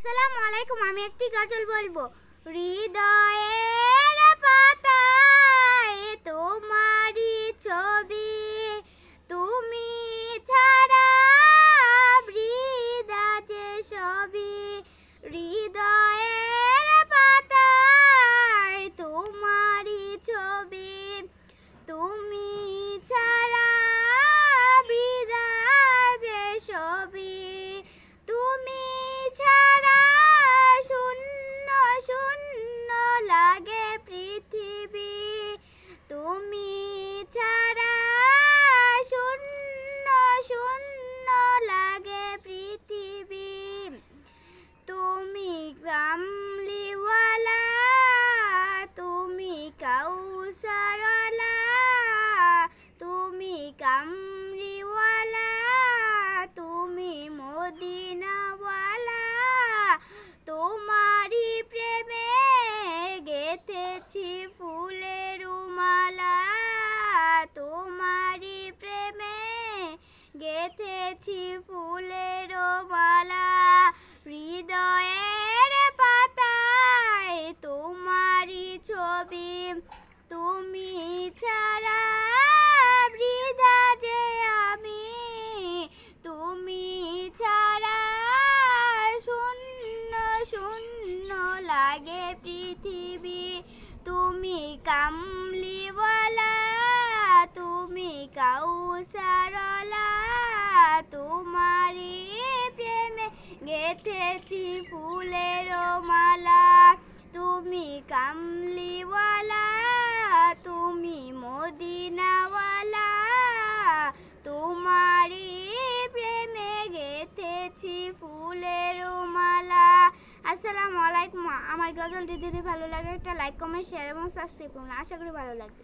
আসসালামু আলাইকুম। আমি একটি গজল বলবো। হৃদয়ের পাতায় তোমারই ছবি, তুমি ছাড়া বৃথা যে সবই। হৃদয়ের পাতায় তোমারই ছবি, তুমি ছাড়া বৃথা যে সবই। তুমি ছাড়া শূন্য শূন্য লাগে পৃথিবী, তুমি ছাড়া শূন্য শূন্য লাগে পৃথিবী। তুমি কামলিওয়ালা, তুমি কাউসারওয়ালা, তুমি কামরিওয়ালা, তুমি মদিনাওয়ালা। তোমারই প্রেমে গেঁথেছি ফুলের মালা, তোমারই প্রেমে গেঁথেছি ফুলের মালা। হৃদয়ের পাতায় তোমারই ছবি, তুমি ছাড়া বৃথা যে আমি, তুমি ছাড়া শূন্য শূন্য লাগে পৃথিবী। তুমি কামলিওয়ালা, তুমি কাউসারওয়ালা, তোমারই প্রেমে গেঁথেছি ফুলের মালা। তুমি কামলিওয়ালা, তুমি মদিনাওয়ালা, তোমারই প্রেমে গেঁথেছি ফুলের মালা। আসসালামু আলাইকুম। আমার গজলটি যদি ভালো লাগে একটা লাইক, কমেন্ট, শেয়ার এবং সাবস্ক্রাইব করুন। আশা করি ভালো লাগবে।